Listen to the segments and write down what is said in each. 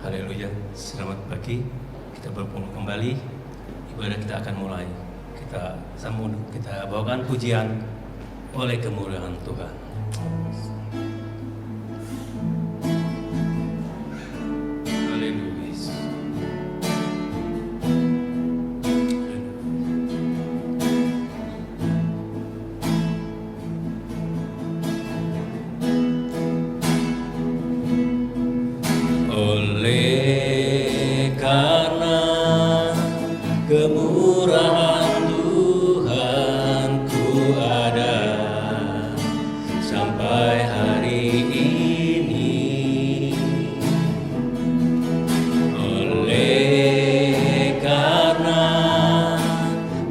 Haleluya. Selamat pagi. Kita berkumpul kembali. Ibadah kita akan mulai. Kita sambung, kita bawakan pujian oleh kemuliaan Tuhan.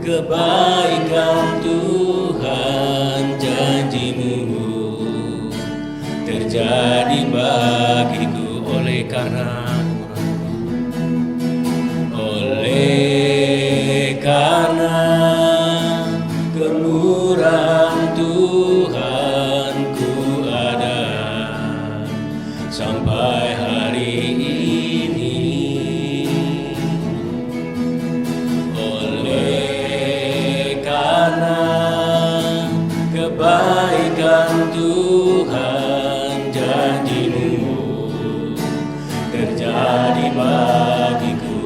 Kebaikan Tuhan, janji-Mu terjadi bagiku oleh karena kemurahan Tuhan ku ada sampai hari ini. Kebaikan Tuhan, janji-Mu terjadi bagiku.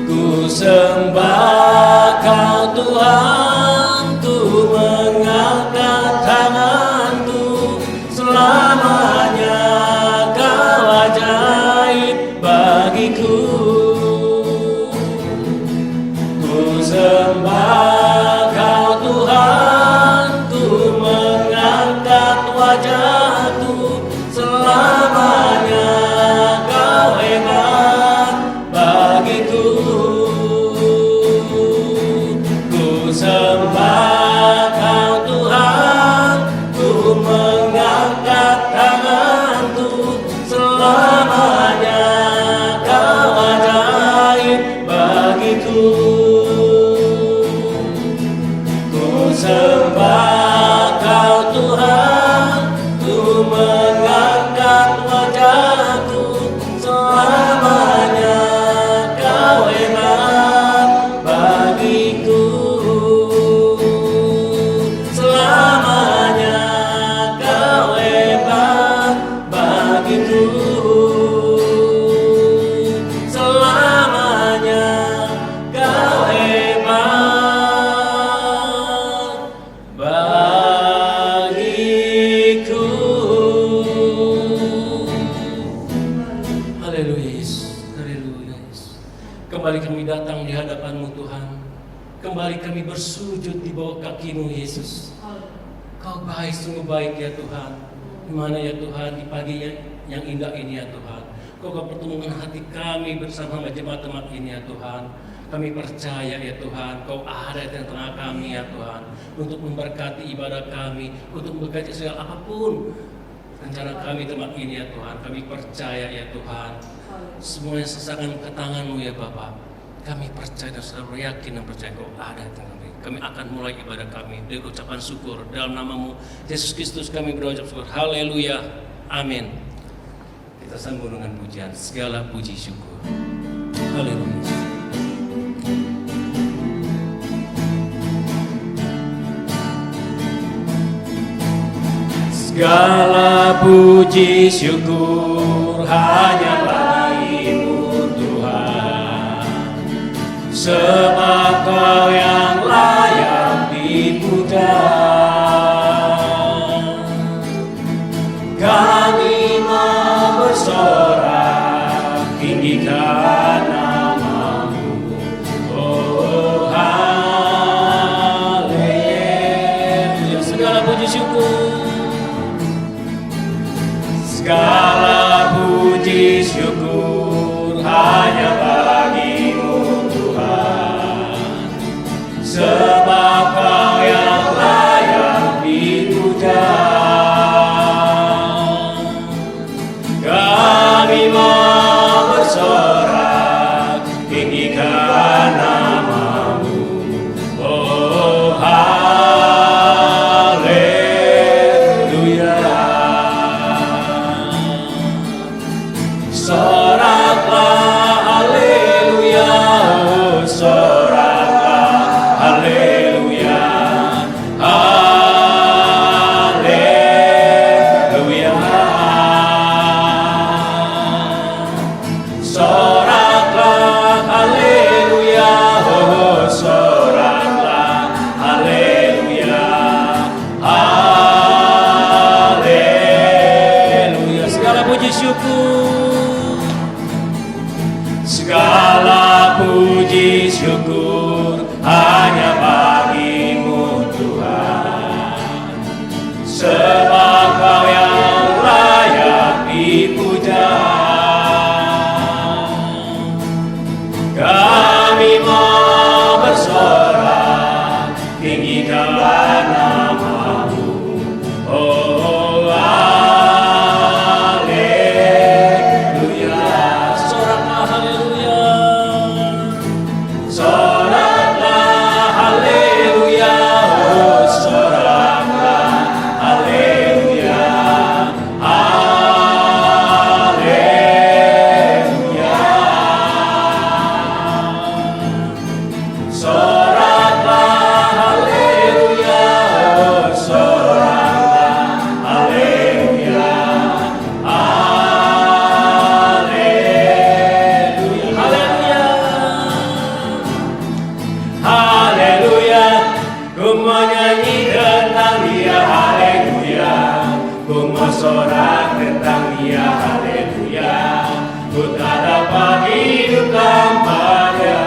Ku sembah Kau Tuhan, ku mengangkat tanganku, selamanya Kau ajaib bagiku. Ku sembah wajahku, selamanya Kau hebat bagiku. Ku sembah Kau Tuhan, ku mengangkat tanganku, selamanya Kau ajaib bagiku. Ku sembah Kau Tuhan, mengangkat wajahku, selamanya Kau hebat bagiku. Selamanya Kau hebat bagiku. Selamanya Kau hebat bagiku. Kembali kami datang di hadapan-Mu Tuhan. Kembali kami bersujud di bawah kaki-Mu Yesus. Kau baik, sungguh baik ya Tuhan. Di mana ya Tuhan, di pagi yang indah ini ya Tuhan, Kau pertemukan hati kami bersama jemaat-jemaat ini ya Tuhan. Kami percaya ya Tuhan, Kau ada di tengah kami ya Tuhan, untuk memberkati ibadah kami, untuk memberkati segala apapun rencana kami tempat ini ya Tuhan. Kami percaya ya Tuhan, semuanya serahkan ke tangan-Mu ya Bapa. Kami percaya dan selalu yakin dan percaya Kau ada di tengah kami. Kami akan mulai ibadah kami dengan ucapan syukur. Dalam nama-Mu Yesus Kristus kami berucap syukur. Haleluya. Amin. Kita sambung dengan pujian, segala puji syukur. Haleluya. Segala puji syukur hanya bagi-Mu Tuhan, sebab Kau yang layak dipuja. Kami mau bersorak, tinggikan nama-Mu, oh haleluya. Segala puji syukur, segala puji syukur hanya bagi-Mu Tuhan, bersorak tentang Dia, haleluya. Ku tak dapat hidup tanpa Dia.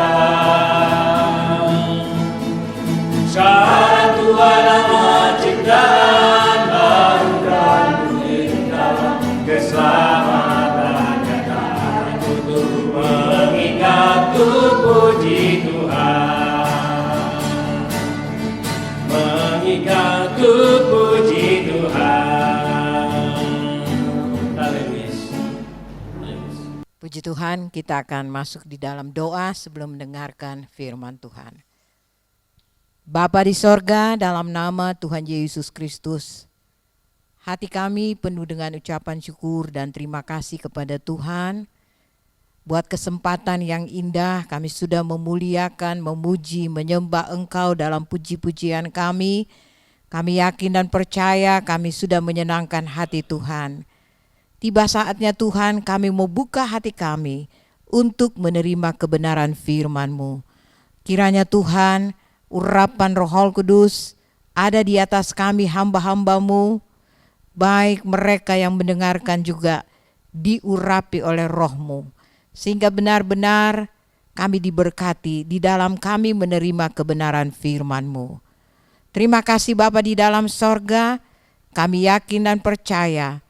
Syarat Tuhan nama ciptaan baru dan indah, keselamatan nyata untuk mengingat puji Tuhan, mengingat puji Tuhan. Haleluya. Puji Tuhan, kita akan masuk di dalam doa sebelum mendengarkan firman Tuhan. Bapa di sorga, dalam nama Tuhan Yesus Kristus, hati kami penuh dengan ucapan syukur dan terima kasih kepada Tuhan buat kesempatan yang indah. Kami sudah memuliakan, memuji, menyembah Engkau dalam puji-pujian kami. Kami yakin dan percaya kami sudah menyenangkan hati Tuhan. Tiba saatnya Tuhan, kami mau buka hati kami untuk menerima kebenaran firman-Mu. Kiranya Tuhan, urapan Roh Kudus ada di atas kami hamba-hamba-Mu, baik mereka yang mendengarkan juga diurapi oleh Roh-Mu, sehingga benar-benar kami diberkati di dalam kami menerima kebenaran firman-Mu. Terima kasih Bapa di dalam sorga, kami yakin dan percaya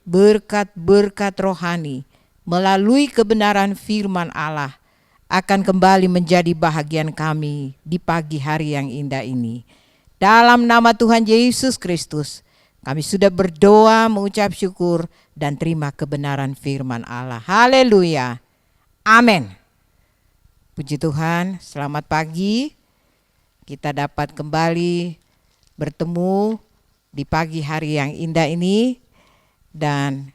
berkat-berkat rohani melalui kebenaran firman Allah akan kembali menjadi bahagian kami di pagi hari yang indah ini. Dalam nama Tuhan Yesus Kristus, kami sudah berdoa, mengucap syukur, dan terima kebenaran firman Allah. Haleluya. Amin. Puji Tuhan, selamat pagi. Kita dapat kembali bertemu di pagi hari yang indah ini. Dan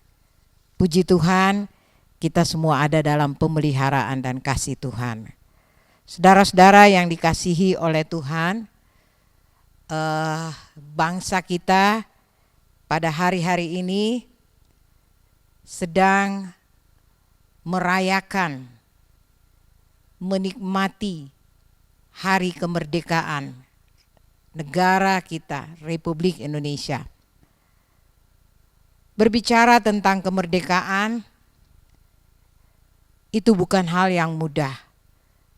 puji Tuhan, kita semua ada dalam pemeliharaan dan kasih Tuhan. Saudara-saudara yang dikasihi oleh Tuhan, bangsa kita pada hari-hari ini sedang merayakan, menikmati hari kemerdekaan negara kita, Republik Indonesia. Berbicara tentang kemerdekaan itu bukan hal yang mudah,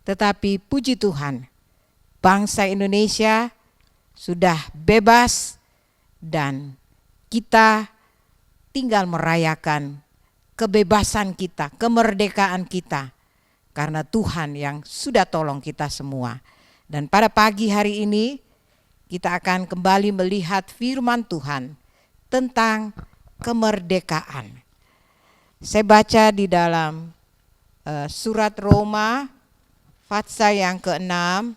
tetapi puji Tuhan, bangsa Indonesia sudah bebas dan kita tinggal merayakan kebebasan kita, kemerdekaan kita, karena Tuhan yang sudah tolong kita semua. Dan pada pagi hari ini kita akan kembali melihat firman Tuhan tentang kemerdekaan. Saya baca di dalam surat Roma pasal yang ke-6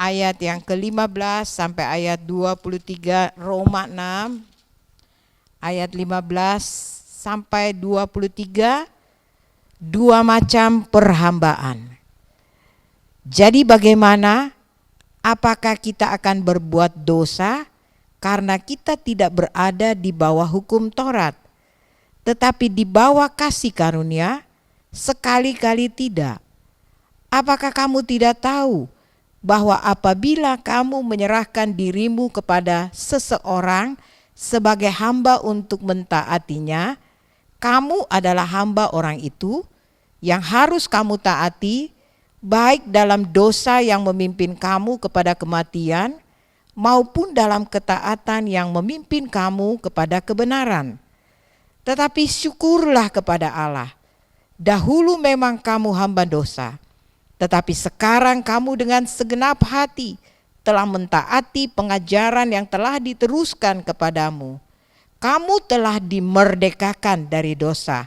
ayat yang ke-15 sampai ayat 23. Roma 6 ayat 15 sampai 23, dua macam perhambaan. Jadi bagaimana? Apakah kita akan berbuat dosa karena kita tidak berada di bawah hukum Taurat, tetapi di bawah kasih karunia? Sekali-kali tidak. Apakah kamu tidak tahu bahwa apabila kamu menyerahkan dirimu kepada seseorang sebagai hamba untuk mentaatinya, kamu adalah hamba orang itu yang harus kamu taati, baik dalam dosa yang memimpin kamu kepada kematian, maupun dalam ketaatan yang memimpin kamu kepada kebenaran. Tetapi syukurlah kepada Allah, dahulu memang kamu hamba dosa, tetapi sekarang kamu dengan segenap hati telah mentaati pengajaran yang telah diteruskan kepadamu. Kamu telah dimerdekakan dari dosa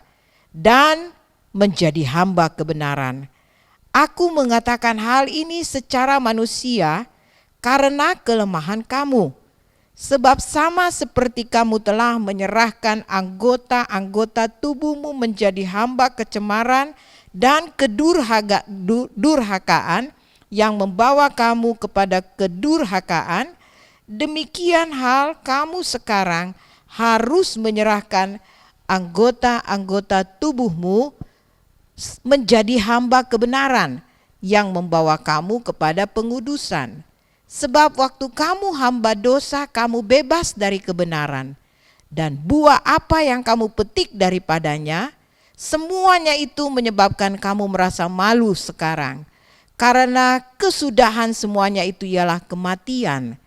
dan menjadi hamba kebenaran. Aku mengatakan hal ini secara manusia karena kelemahan kamu. Sebab sama seperti kamu telah menyerahkan anggota-anggota tubuhmu menjadi hamba kecemaran dan kedurhakaan yang membawa kamu kepada kedurhakaan, demikian hal kamu sekarang harus menyerahkan anggota-anggota tubuhmu menjadi hamba kebenaran yang membawa kamu kepada pengudusan. Sebab waktu kamu hamba dosa, kamu bebas dari kebenaran. dan buah apa yang kamu petik daripadanya, semuanya itu menyebabkan kamu merasa malu sekarang. Karena kesudahan semuanya itu ialah kematian.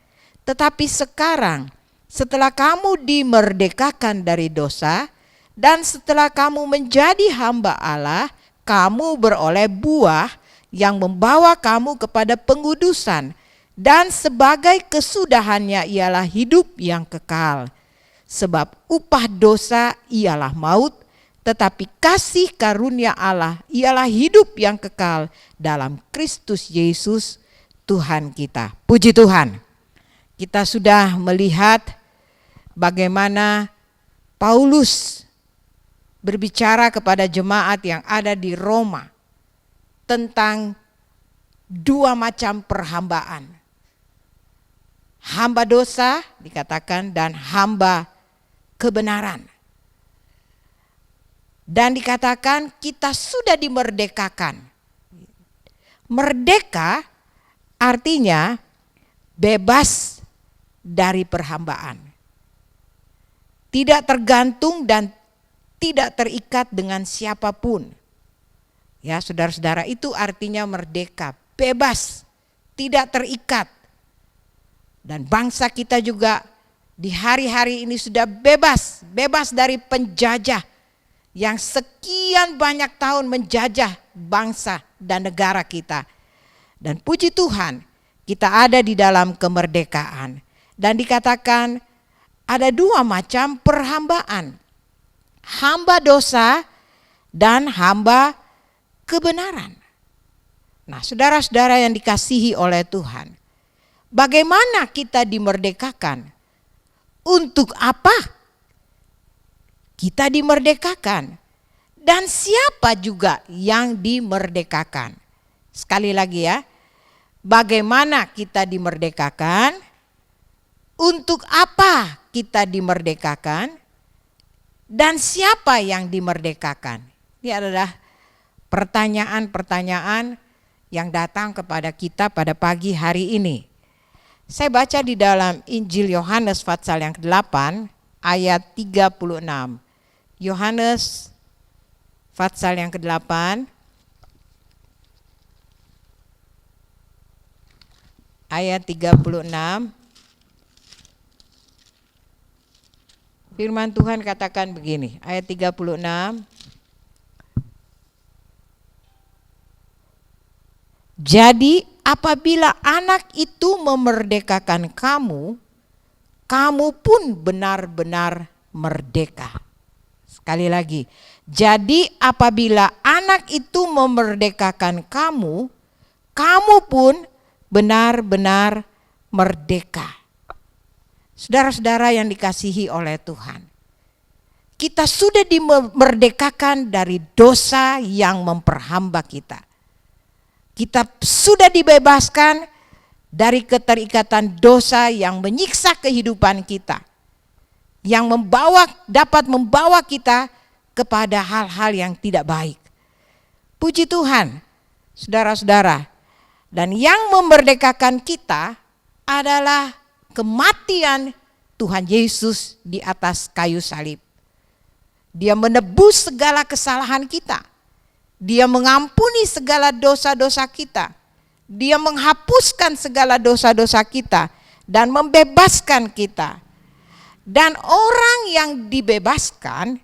Tetapi sekarang, setelah kamu dimerdekakan dari dosa, dan setelah kamu menjadi hamba Allah, kamu beroleh buah yang membawa kamu kepada pengudusan, dan sebagai kesudahannya ialah hidup yang kekal. Sebab upah dosa ialah maut, tetapi kasih karunia Allah ialah hidup yang kekal dalam Kristus Yesus Tuhan kita. Puji Tuhan. Kita sudah melihat bagaimana Paulus berbicara kepada jemaat yang ada di Roma tentang dua macam perhambaan. Hamba dosa dikatakan dan hamba kebenaran. Dan dikatakan kita sudah dimerdekakan. Merdeka artinya bebas dari perhambaan. Tidak tergantung dan tidak terikat dengan siapapun. Ya, saudara-saudara, itu artinya merdeka, bebas, tidak terikat. Dan bangsa kita juga di hari-hari ini sudah bebas dari penjajah yang sekian banyak tahun menjajah bangsa dan negara kita. Dan puji Tuhan, kita ada di dalam kemerdekaan. Dan dikatakan ada dua macam perhambaan. Hamba dosa dan hamba kebenaran. Nah, saudara-saudara yang dikasihi oleh Tuhan, bagaimana kita dimerdekakan? Untuk apa kita dimerdekakan? Dan siapa juga yang dimerdekakan? Sekali lagi ya, bagaimana kita dimerdekakan? Untuk apa kita dimerdekakan? Dan siapa yang dimerdekakan? Ini adalah pertanyaan-pertanyaan yang datang kepada kita pada pagi hari ini. Saya baca di dalam Injil Yohanes pasal yang ke-8 ayat 36. Yohanes pasal yang ke-8 ayat 36. Firman Tuhan katakan begini, ayat 36. Jadi apabila anak itu memerdekakan kamu, kamu pun benar-benar merdeka. Sekali lagi, jadi apabila anak itu memerdekakan kamu, kamu pun benar-benar merdeka. Saudara-saudara yang dikasihi oleh Tuhan, kita sudah dimerdekakan dari dosa yang memperhamba kita. Kita sudah dibebaskan dari keterikatan dosa yang menyiksa kehidupan kita, yang dapat membawa kita kepada hal-hal yang tidak baik. Puji Tuhan, saudara-saudara, dan yang memerdekakan kita adalah kematian Tuhan Yesus di atas kayu salib. Dia menebus segala kesalahan kita. Dia mengampuni segala dosa-dosa kita. Dia menghapuskan segala dosa-dosa kita dan membebaskan kita. Dan orang yang dibebaskan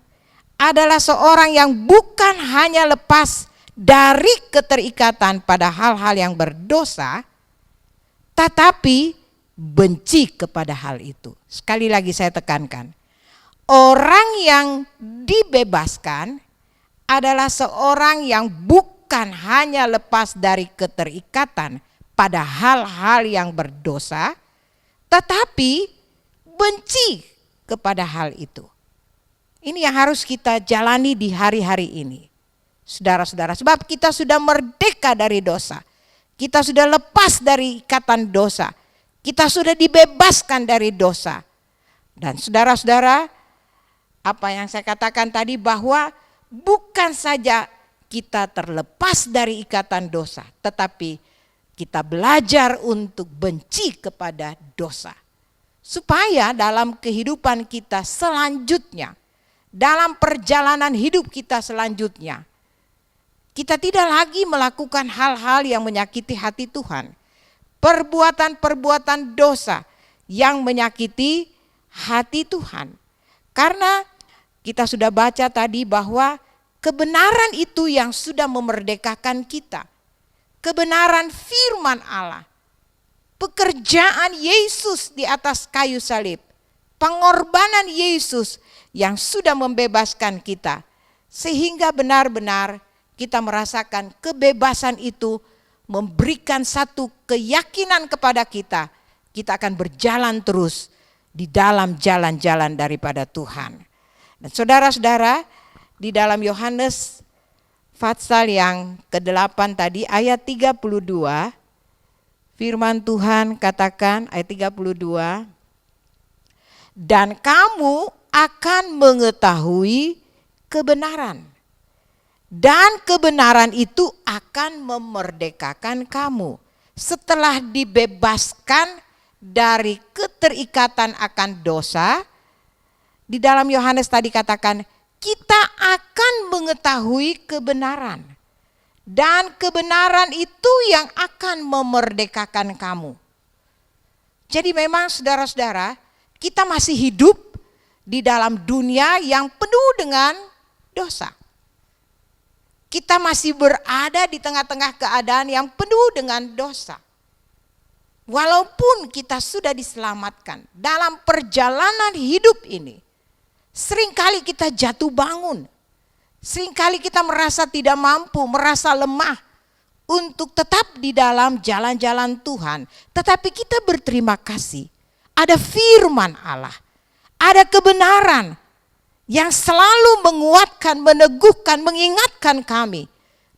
adalah seorang yang bukan hanya lepas dari keterikatan pada hal-hal yang berdosa, tetapi benci kepada hal itu. Sekali lagi saya tekankan, orang yang dibebaskan adalah seorang yang bukan hanya lepas dari keterikatan pada hal-hal yang berdosa, tetapi benci kepada hal itu. Ini yang harus kita jalani di hari-hari ini, saudara-saudara. Sebab kita sudah merdeka dari dosa, kita sudah lepas dari ikatan dosa, kita sudah dibebaskan dari dosa. Dan saudara-saudara, apa yang saya katakan tadi, bahwa bukan saja kita terlepas dari ikatan dosa, tetapi kita belajar untuk benci kepada dosa. supaya dalam kehidupan kita selanjutnya, dalam perjalanan hidup kita selanjutnya, kita tidak lagi melakukan hal-hal yang menyakiti hati Tuhan. Perbuatan-perbuatan dosa yang menyakiti hati Tuhan. Karena kita sudah baca tadi bahwa kebenaran itu yang sudah memerdekakan kita. Kebenaran firman Allah. Pekerjaan Yesus di atas kayu salib. Pengorbanan Yesus yang sudah membebaskan kita. Sehingga benar-benar kita merasakan kebebasan itu memberikan satu keyakinan kepada kita. Kita akan berjalan terus di dalam jalan-jalan daripada Tuhan. Dan saudara-saudara, di dalam Yohanes pasal yang ke-8 tadi ayat 32, firman Tuhan katakan ayat 32, dan kamu akan mengetahui kebenaran. Dan kebenaran itu akan memerdekakan kamu. Setelah dibebaskan dari keterikatan akan dosa, di dalam Yohanes tadi katakan, kita akan mengetahui kebenaran. Dan kebenaran itu yang akan memerdekakan kamu. Jadi memang saudara-saudara, kita masih hidup di dalam dunia yang penuh dengan dosa. Kita masih berada di tengah-tengah keadaan yang penuh dengan dosa. Walaupun kita sudah diselamatkan dalam perjalanan hidup ini, seringkali kita jatuh bangun. Seringkali kita merasa tidak mampu, merasa lemah untuk tetap di dalam jalan-jalan Tuhan. Tetapi kita berterima kasih. Ada firman Allah, ada kebenaran yang selalu menguatkan, meneguhkan, mengingatkan kami,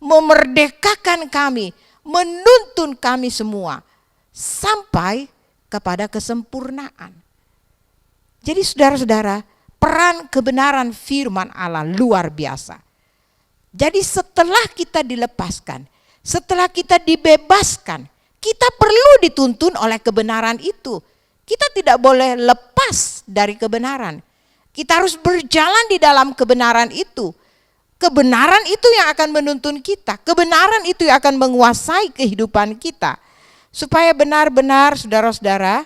memerdekakan kami, menuntun kami semua sampai kepada kesempurnaan. Jadi saudara-saudara, peran kebenaran firman Allah luar biasa. Jadi setelah kita dilepaskan, setelah kita dibebaskan, kita perlu dituntun oleh kebenaran itu. Kita tidak boleh lepas dari kebenaran. Kita harus berjalan di dalam kebenaran itu. Kebenaran itu yang akan menuntun kita. Kebenaran itu yang akan menguasai kehidupan kita. Supaya benar-benar saudara-saudara,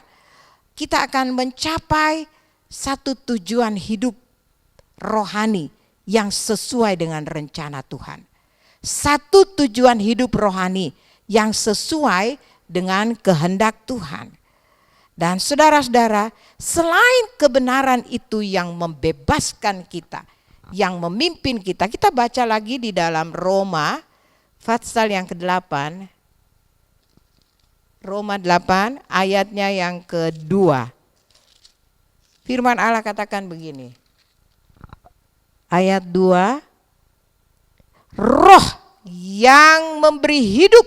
kita akan mencapai satu tujuan hidup rohani yang sesuai dengan rencana Tuhan. Satu tujuan hidup rohani yang sesuai dengan kehendak Tuhan. Dan saudara-saudara, selain kebenaran itu yang membebaskan kita, yang memimpin kita, kita baca lagi di dalam Roma pasal yang ke-8, Roma 8 ayatnya yang kedua. Firman Allah katakan begini, ayat 2, roh yang memberi hidup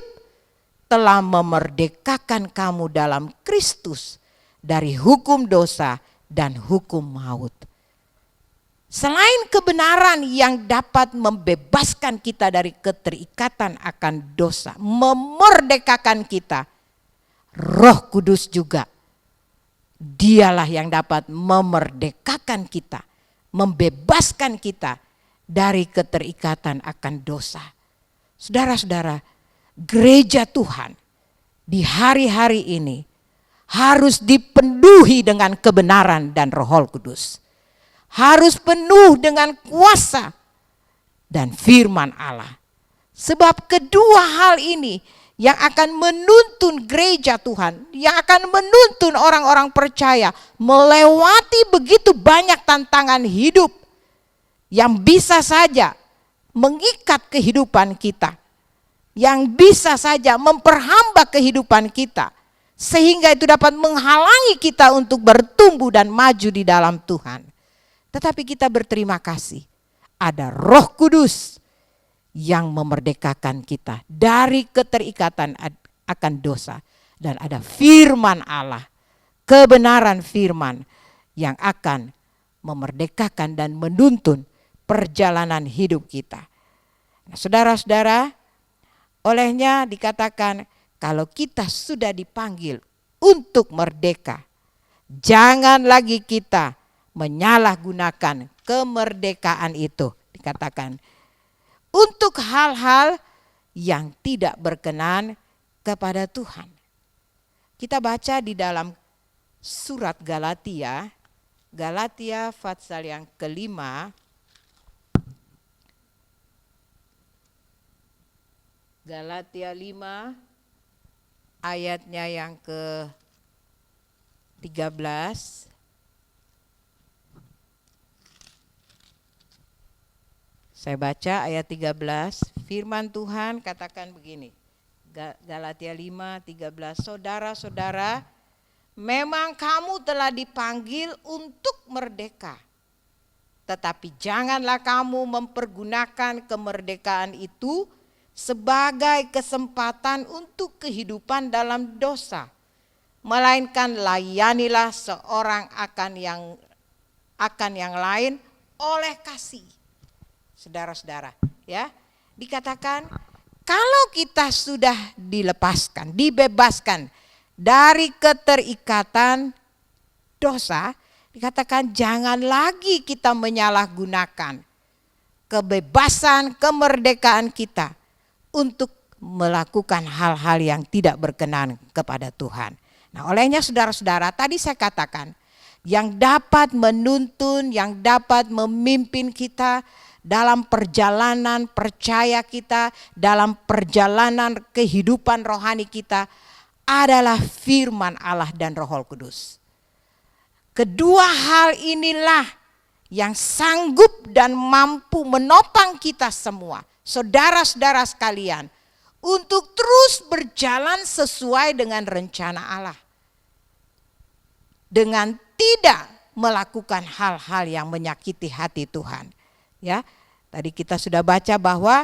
telah memerdekakan kamu dalam Kristus dari hukum dosa dan hukum maut. Selain kebenaran yang dapat membebaskan kita dari keterikatan akan dosa, memerdekakan kita, Roh Kudus juga, dialah yang dapat memerdekakan kita, membebaskan kita dari keterikatan akan dosa. Saudara-saudara, gereja Tuhan di hari-hari ini harus dipenuhi dengan kebenaran dan Roh Kudus. Harus penuh dengan kuasa dan firman Allah. Sebab kedua hal ini yang akan menuntun gereja Tuhan, yang akan menuntun orang-orang percaya melewati begitu banyak tantangan hidup yang bisa saja mengikat kehidupan kita, yang bisa saja memperhamba kehidupan kita, sehingga itu dapat menghalangi kita untuk bertumbuh dan maju di dalam Tuhan. Tetapi kita berterima kasih, ada Roh Kudus yang memerdekakan kita dari keterikatan akan dosa. Dan ada firman Allah, kebenaran firman yang akan memerdekakan dan menuntun perjalanan hidup kita. Nah, saudara-saudara, olehnya dikatakan kalau kita sudah dipanggil untuk merdeka Jangan lagi kita menyalahgunakan kemerdekaan itu, dikatakan, untuk hal-hal yang tidak berkenan kepada Tuhan. Kita baca di dalam surat Galatia, Galatia pasal yang kelima, Galatia 5 ayatnya yang ke-13. Saya baca ayat 13, firman Tuhan katakan begini. Galatia 5:13, saudara-saudara, memang kamu telah dipanggil untuk merdeka. Tetapi janganlah kamu mempergunakan kemerdekaan itu sebagai kesempatan untuk kehidupan dalam dosa. Melainkan layanilah seorang akan yang lain oleh kasih. Saudara-saudara, ya, dikatakan kalau kita sudah dilepaskan, dibebaskan dari keterikatan dosa, dikatakan jangan lagi kita menyalahgunakan kebebasan, kemerdekaan kita untuk melakukan hal-hal yang tidak berkenan kepada Tuhan. Nah, olehnya saudara-saudara, tadi saya katakan yang dapat menuntun, yang dapat memimpin kita dalam perjalanan percaya kita, dalam perjalanan kehidupan rohani kita adalah firman Allah dan Roh Kudus. Kedua hal inilah yang sanggup dan mampu menopang kita semua, saudara-saudara sekalian, untuk terus berjalan sesuai dengan rencana Allah. Dengan tidak melakukan hal-hal yang menyakiti hati Tuhan. Ya, tadi kita sudah baca bahwa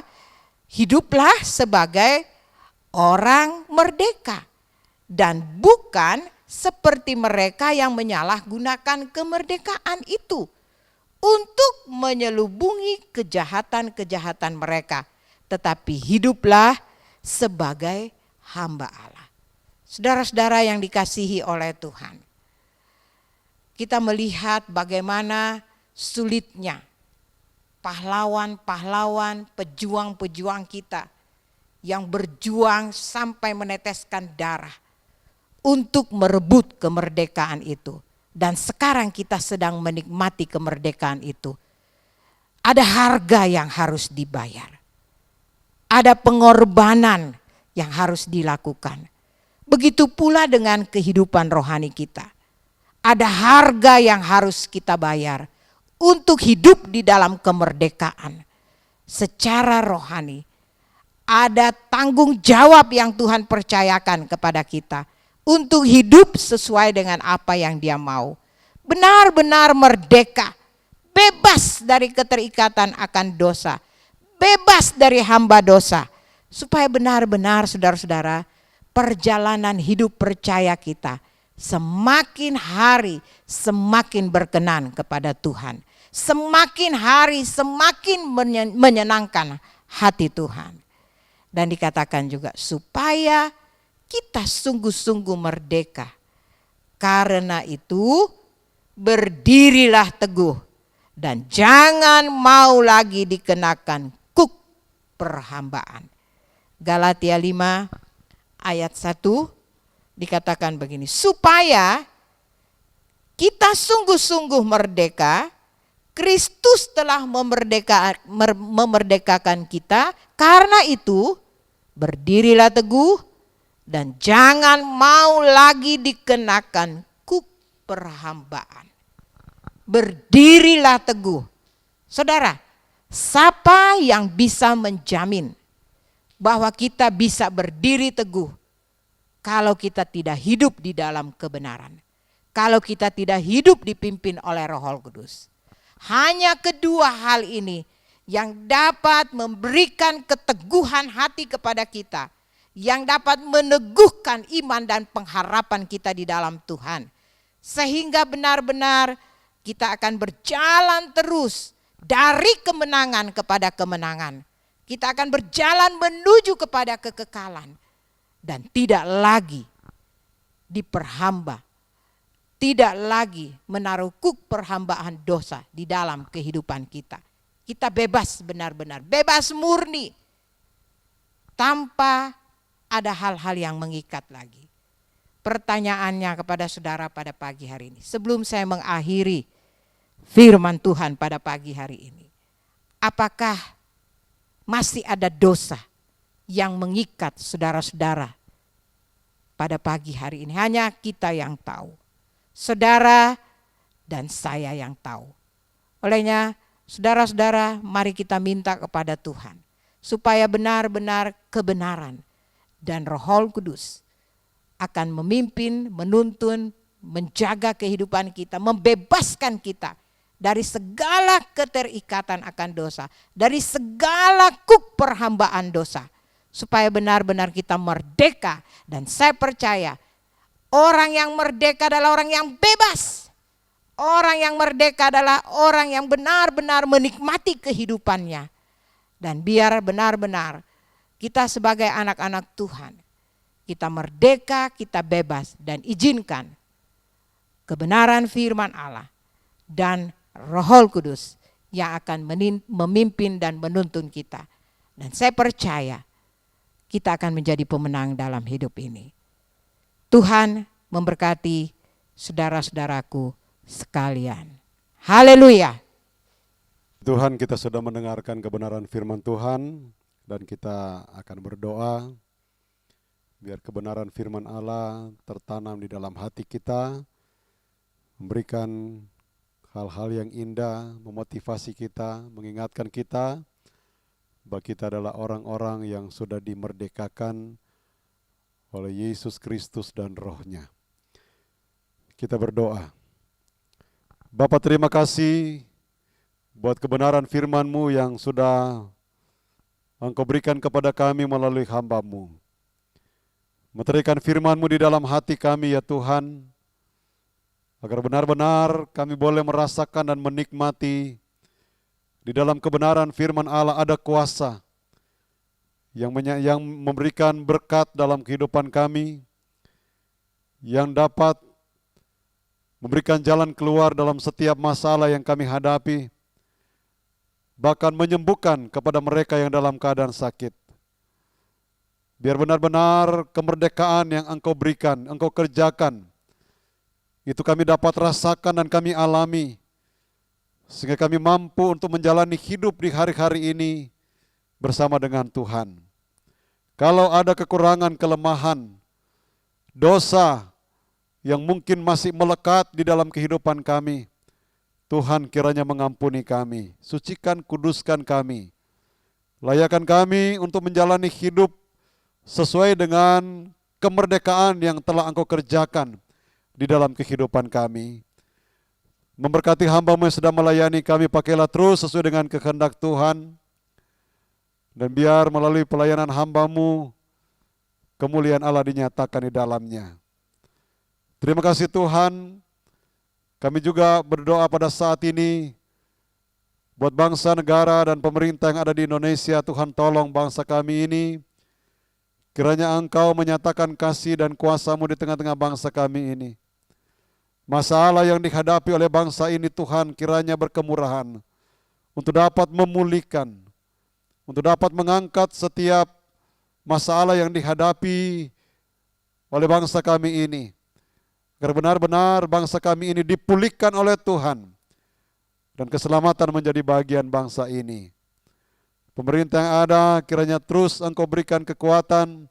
hiduplah sebagai orang merdeka dan bukan seperti mereka yang menyalahgunakan kemerdekaan itu untuk menyelubungi kejahatan-kejahatan mereka, tetapi hiduplah sebagai hamba Allah. Saudara-saudara yang dikasihi oleh Tuhan, kita melihat bagaimana sulitnya pahlawan-pahlawan, pejuang-pejuang kita yang berjuang sampai meneteskan darah untuk merebut kemerdekaan itu. Dan sekarang kita sedang menikmati kemerdekaan itu. Ada harga yang harus dibayar. Ada pengorbanan yang harus dilakukan. Begitu pula dengan kehidupan rohani kita. Ada harga yang harus kita bayar untuk hidup di dalam kemerdekaan secara rohani. Ada tanggung jawab yang Tuhan percayakan kepada kita untuk hidup sesuai dengan apa yang Dia mau. Benar-benar merdeka, bebas dari keterikatan akan dosa, bebas dari hamba dosa, supaya benar-benar saudara-saudara perjalanan hidup percaya kita semakin hari semakin berkenan kepada Tuhan. Semakin hari semakin menyenangkan hati Tuhan. Dan dikatakan juga supaya kita sungguh-sungguh merdeka. Karena itu berdirilah teguh dan jangan mau lagi dikenakan kuk perhambaan. Galatia 5 ayat 1 dikatakan begini, supaya kita sungguh-sungguh merdeka, Kristus telah memerdekakan kita, karena itu berdirilah teguh dan jangan mau lagi dikenakan kuk perhambaan. Berdirilah teguh. Saudara, siapa yang bisa menjamin bahwa kita bisa berdiri teguh kalau kita tidak hidup di dalam kebenaran, kalau kita tidak hidup dipimpin oleh Roh Kudus? Hanya kedua hal ini yang dapat memberikan keteguhan hati kepada kita, yang dapat meneguhkan iman dan pengharapan kita di dalam Tuhan, sehingga benar-benar kita akan berjalan terus dari kemenangan kepada kemenangan. Kita akan berjalan menuju kepada kekekalan dan tidak lagi diperhamba, tidak lagi menaruh kuk perhambaan dosa di dalam kehidupan kita. Kita bebas benar-benar, bebas murni, tanpa ada hal-hal yang mengikat lagi. Pertanyaannya kepada saudara pada pagi hari ini, sebelum saya mengakhiri firman Tuhan pada pagi hari ini, apakah masih ada dosa yang mengikat saudara-saudara pada pagi hari ini? Hanya kita yang tahu, saudara dan saya yang tahu. Olehnya, saudara-saudara, mari kita minta kepada Tuhan supaya benar-benar kebenaran dan Roh Kudus akan memimpin, menuntun, menjaga kehidupan kita, membebaskan kita dari segala keterikatan akan dosa, dari segala kuk perhambaan dosa, supaya benar-benar kita merdeka. Dan saya percaya orang yang merdeka adalah orang yang bebas. Orang yang merdeka adalah orang yang benar-benar menikmati kehidupannya. Dan biar benar-benar kita sebagai anak-anak Tuhan, kita merdeka, kita bebas, dan izinkan kebenaran firman Allah dan Roh Kudus yang akan memimpin dan menuntun kita. Dan saya percaya kita akan menjadi pemenang dalam hidup ini. Tuhan memberkati saudara-saudaraku sekalian. Haleluya. Tuhan, kita sudah mendengarkan kebenaran firman Tuhan dan kita akan berdoa biar kebenaran firman Allah tertanam di dalam hati kita, memberikan hal-hal yang indah, memotivasi kita, mengingatkan kita bahwa kita adalah orang-orang yang sudah dimerdekakan oleh Yesus Kristus dan Roh-Nya. Kita berdoa. Bapa, terima kasih buat kebenaran firman-Mu yang sudah Engkau berikan kepada kami melalui hamba-Mu. Meteraikan firman-Mu di dalam hati kami ya Tuhan, agar benar-benar kami boleh merasakan dan menikmati di dalam kebenaran firman Allah ada kuasa yang memberikan berkat dalam kehidupan kami, yang dapat memberikan jalan keluar dalam setiap masalah yang kami hadapi, bahkan menyembuhkan kepada mereka yang dalam keadaan sakit. Biar benar-benar kemerdekaan yang Engkau berikan, Engkau kerjakan, itu kami dapat rasakan dan kami alami, sehingga kami mampu untuk menjalani hidup di hari-hari ini bersama dengan Tuhan. Kalau ada kekurangan, kelemahan, dosa yang mungkin masih melekat di dalam kehidupan kami, Tuhan kiranya mengampuni kami, sucikan, kuduskan kami, layakkan kami untuk menjalani hidup sesuai dengan kemerdekaan yang telah Engkau kerjakan di dalam kehidupan kami. Memberkati hamba-Mu yang sedang melayani kami, pakailah terus sesuai dengan kehendak Tuhan. Dan biar melalui pelayanan hamba-Mu, kemuliaan Allah dinyatakan di dalamnya. Terima kasih Tuhan. Kami juga berdoa pada saat ini, buat bangsa, negara, dan pemerintah yang ada di Indonesia. Tuhan tolong bangsa kami ini, kiranya Engkau menyatakan kasih dan kuasa-Mu di tengah-tengah bangsa kami ini. Masalah yang dihadapi oleh bangsa ini Tuhan kiranya berkemurahan untuk dapat memulihkan, untuk dapat mengangkat setiap masalah yang dihadapi oleh bangsa kami ini. Agar benar-benar bangsa kami ini dipulihkan oleh Tuhan dan keselamatan menjadi bagian bangsa ini. Pemerintah yang ada kiranya terus Engkau berikan kekuatan,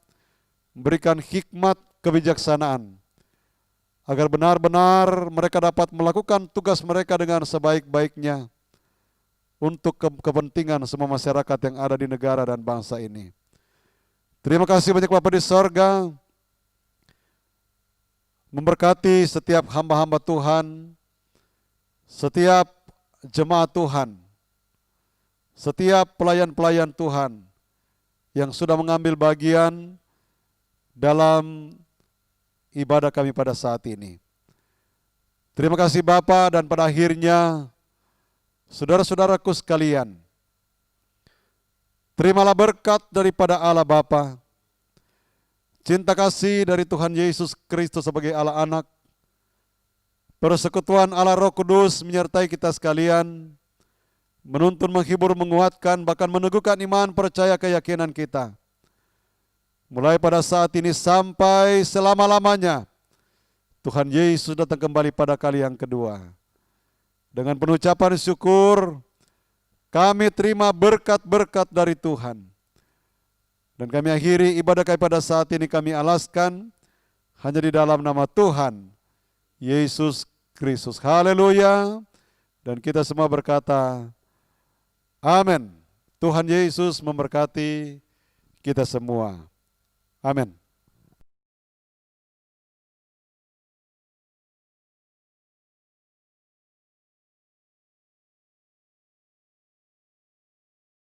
berikan hikmat, kebijaksanaan, agar benar-benar mereka dapat melakukan tugas mereka dengan sebaik-baiknya untuk kepentingan semua masyarakat yang ada di negara dan bangsa ini. Terima kasih banyak Bapa di sorga, memberkati setiap hamba-hamba Tuhan, setiap jemaat Tuhan, setiap pelayan-pelayan Tuhan yang sudah mengambil bagian dalam ibadah kami pada saat ini. Terima kasih Bapa, dan pada akhirnya saudara-saudaraku sekalian, terimalah berkat daripada Allah Bapa, cinta kasih dari Tuhan Yesus Kristus sebagai Allah Anak, persekutuan Allah Roh Kudus menyertai kita sekalian, menuntun, menghibur, menguatkan, bahkan meneguhkan iman, percaya, keyakinan kita. Mulai pada saat ini sampai selama-lamanya, Tuhan Yesus datang kembali pada kali yang kedua. Dengan penuh ucapan syukur, kami terima berkat-berkat dari Tuhan. Dan kami akhiri ibadah kami pada saat ini, kami alaskan hanya di dalam nama Tuhan Yesus Kristus. Haleluya. Dan kita semua berkata, amin. Tuhan Yesus memberkati kita semua. Amin.